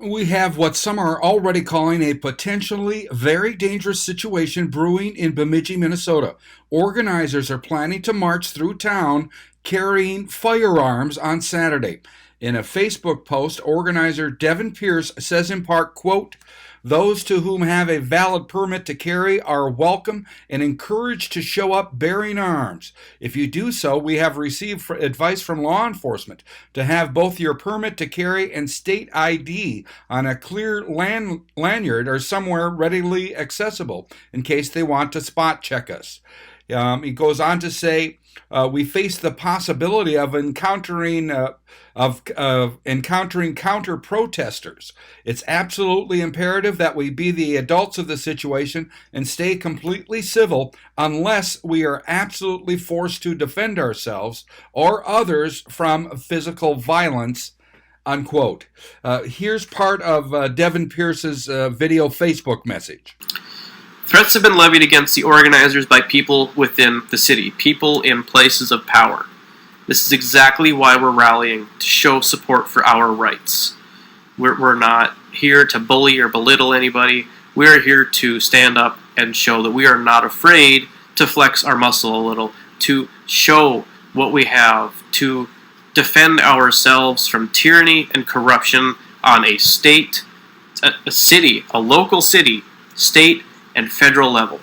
We have what some are already calling a potentially very dangerous situation brewing in Bemidji, Minnesota. Organizers are planning to march through town carrying firearms on Saturday. In a Facebook post, organizer Devin Pierce says in part, quote, those to whom have a valid permit to carry are welcome and encouraged to show up bearing arms. If you do so, we have received advice from law enforcement to have both your permit to carry and state ID on a clear lanyard or somewhere readily accessible in case they want to spot check us. He goes on to say, we face the possibility of encountering counter protesters. It's absolutely imperative that we be the adults of the situation and stay completely civil unless we are absolutely forced to defend ourselves or others from physical violence. Unquote. Here's part of Devin Pierce's video Facebook message. Threats have been levied against the organizers by people within the city, people in places of power. This is exactly why we're rallying, to show support for our rights. We're not here to bully or belittle anybody. We're here to stand up and show that we are not afraid to flex our muscle a little, to show what we have, to defend ourselves from tyranny and corruption on a state, a city, a local city, state, and federal level.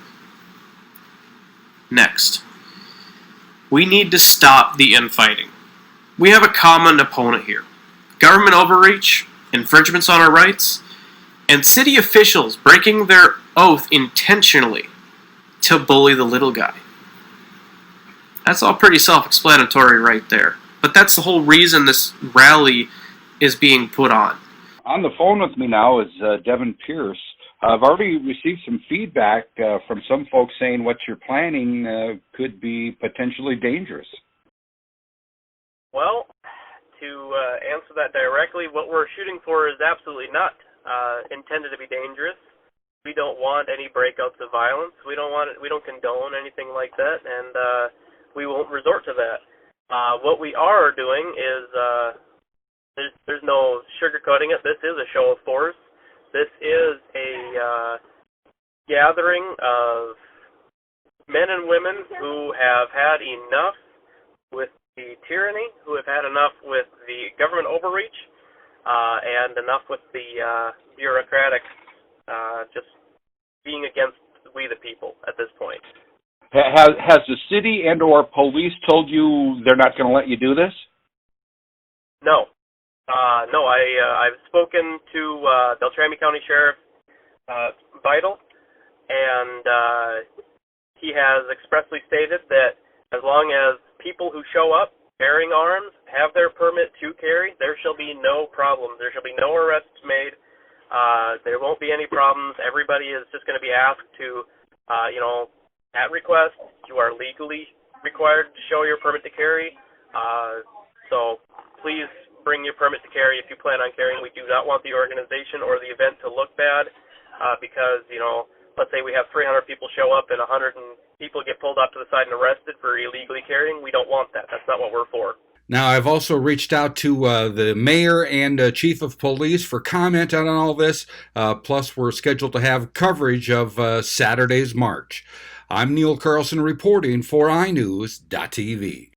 Next, we need to stop the infighting. We have a common opponent here. Government overreach, infringements on our rights, and city officials breaking their oath intentionally to bully the little guy. That's all pretty self-explanatory right there. But that's the whole reason this rally is being put on. On the phone with me now is Devin Pierce. I've already received some feedback from some folks saying what you're planning could be potentially dangerous. Well, to answer that directly, what we're shooting for is absolutely not intended to be dangerous. We don't want any breakouts of violence. We don't condone anything like that, and we won't resort to that. What we are doing is there's no sugarcoating it. This is a show of force. This is a gathering of men and women who have had enough with the tyranny, who have had enough with the government overreach, and enough with the bureaucratic just being against we the people at this point. Has the city and or police told you they're not going to let you do this? No. No, I've spoken to Beltrami County Sheriff Vital, and he has expressly stated that as long as people who show up bearing arms have their permit to carry, there shall be no problems. There shall be no arrests made. There won't be any problems. Everybody is just going to be asked to, at request, you are legally required to show your permit to carry. So please bring your permit to carry if you plan on carrying. We do not want the organization or the event to look bad because, let's say we have 300 people show up and 100 people get pulled off to the side and arrested for illegally carrying. We don't want that. That's not what we're for. Now, I've also reached out to the mayor and chief of police for comment on all this. Plus, we're scheduled to have coverage of Saturday's march. I'm Neil Carlson reporting for iNewZ.TV.